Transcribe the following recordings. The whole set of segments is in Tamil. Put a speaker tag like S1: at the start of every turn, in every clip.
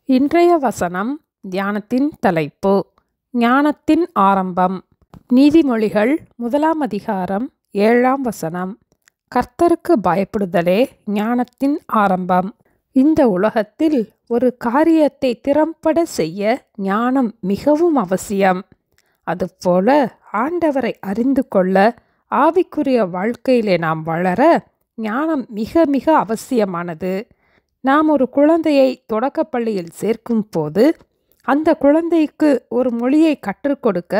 S1: இன்றைய வசனம் தியானத்தின் தலைப்பு ஞானத்தின் ஆரம்பம். நீதிமொழிகள் 1 அதிகாரம் 7 வசனம். கர்த்தருக்கு பயப்படுதலே ஞானத்தின் ஆரம்பம். இந்த உலகத்தில் ஒரு காரியத்தை திறம்பட செய்ய ஞானம் மிகவும் அவசியம். அதுபோல ஆண்டவரை அறிந்து கொள்ள ஆவிக்குரிய வாழ்க்கையிலே நாம் வளர ஞானம் மிக மிக அவசியமானது. நாம் ஒரு குழந்தையை தொடக்கப்பள்ளியில் சேர்க்கும் போது அந்த குழந்தைக்கு ஒரு மொழியை கற்றுக் கொடுக்க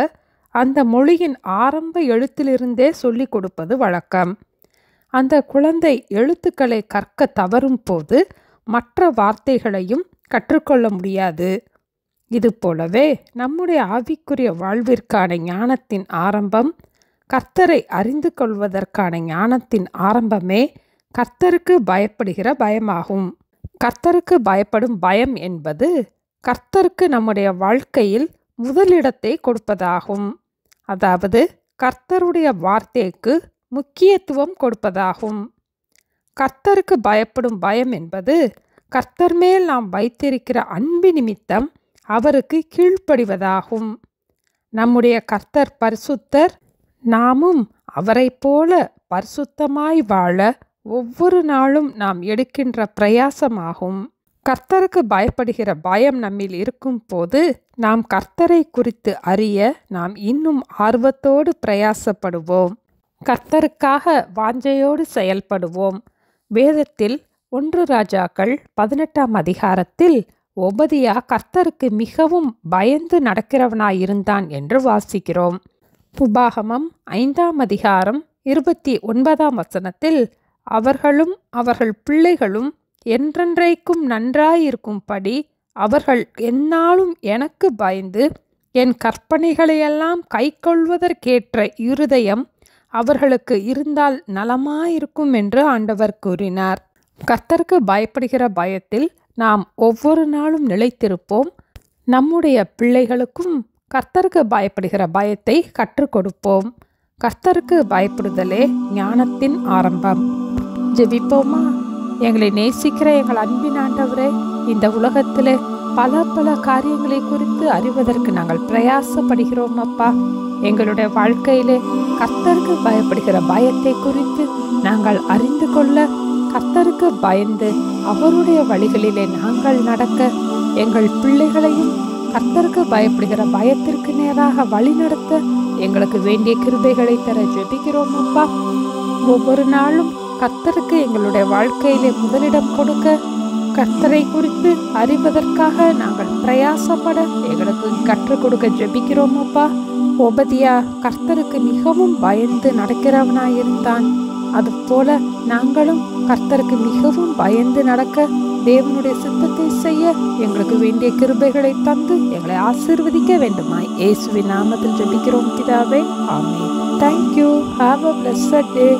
S1: அந்த மொழியின் ஆரம்ப எழுத்திலிருந்தே சொல்லிக் கொடுப்பது வழக்கம். அந்த குழந்தை எழுத்துக்களை கற்க தவறும் போது மற்ற வார்த்தைகளையும் கற்றுக்கொள்ள முடியாது. இதுபோலவே நம்முடைய ஆவிக்குரிய வாழ்விற்கான ஞானத்தின் ஆரம்பம், கர்த்தரை அறிந்து கொள்வதற்கான ஞானத்தின் ஆரம்பமே கர்த்தருக்கு பயப்படுகிற பயமாகும். கர்த்தருக்கு பயப்படும் பயம் என்பது கர்த்தருக்கு நம்முடைய வாழ்க்கையில் முதலிடத்தை கொடுப்பதாகும். அதாவது கர்த்தருடைய வார்த்தைக்கு முக்கியத்துவம் கொடுப்பதாகும். கர்த்தருக்கு பயப்படும் பயம் என்பது கர்த்தர் மேல் நாம் வைத்திருக்கிற அன்பு நிமித்தம் அவருக்கு கீழ்ப்படிவதாகும். நம்முடைய கர்த்தர் பரிசுத்தர், நாமும் அவரை போல பரிசுத்தமாய் வாழ ஒவ்வொரு நாளும் நாம் எடுக்கின்ற பிரயாசமாகும். கர்த்தருக்கு பயப்படுகிற பயம் நம்மில் இருக்கும் போது நாம் கர்த்தரை குறித்து அறிய நாம் இன்னும் ஆர்வத்தோடு பிரயாசப்படுவோம். கர்த்தருக்காக வாஞ்சையோடு செயல்படுவோம். வேதத்தில் 1 ராஜாக்கள் 18 அதிகாரத்தில் ஒபதியா கர்த்தருக்கு மிகவும் பயந்து நடக்கிறவனாயிருந்தான் என்று வாசிக்கிறோம். உபாகமம் 5 அதிகாரம் 29 வசனத்தில் அவர்களும் அவர்கள் பிள்ளைகளும் என்றென்றைக்கும் நன்றாயிருக்கும்படி அவர்கள் எந்நாளும் எனக்கு பயந்து என் கற்பனைகளையெல்லாம் கைக்கொள்வதற்கேற்ற இருதயம் அவர்களுக்கு இருந்தால் நலமாயிருக்கும் என்று ஆண்டவர் கூறினார். கர்த்தருக்கு பயப்படுகிற பயத்தில் நாம் ஒவ்வொரு நாளும் நிலைத்திருப்போம். நம்முடைய பிள்ளைகளுக்கும் கர்த்தருக்கு பயப்படுகிற பயத்தை கற்றுக் கொடுப்போம். கர்த்தருக்கு பயப்படுதலே ஞானத்தின் ஆரம்பம். ஜெபிப்போமா? எங்களை நேசிக்கிற எங்கள் அன்பின் ஆண்டவரே, இந்த உலகத்திலே பல பல காரியங்களை குறித்து அறிவதற்கு நாங்கள் பிரயாசப்படுகிறோம் அப்பா. எங்களுடைய வாழ்க்கையிலே கர்த்தருக்கு பயப்படுகிற பயத்தை குறித்து நாங்கள் அறிந்து கொள்ள, கர்த்தருக்கு பயந்து அவருடைய வழிகளிலே நாங்கள் நடக்க, எங்கள் பிள்ளைகளையும் கர்த்தருக்கு பயப்படுகிற பயத்திற்கு நேராக வழி நடத்த எங்களுக்கு வேண்டிய கிருபைகளை தர ஜெபிக்கிறோம் அப்பா. ஒவ்வொரு நாளும் கர்த்தருக்கு எங்களுடைய வாழ்க்கையிலே முதலிடம் கொடுக்க, கர்த்தரை குறித்து அறிவதற்காக நாங்கள் பிரயாசப்பட எங்களுக்கு கற்றுக் கொடுக்க ஜெபிக்கிறோம் அப்பா. ஒபதியா கர்த்தருக்கு மிகவும் பயந்து நடக்கிறவனாயிருந்தான். அதுபோல நாங்களும் கர்த்தருக்கு மிகவும் பயந்து நடக்க, தேவனுடைய சித்தத்தை செய்ய எங்களுக்கு வேண்டிய கிருபைகளை தந்து எங்களை ஆசீர்வதிக்க வேண்டுமாய் இயேசுவின் நாமத்தில் ஜெபிக்கிறோம் பிதாவே. ஆமென். Thank you. Have a blessed day.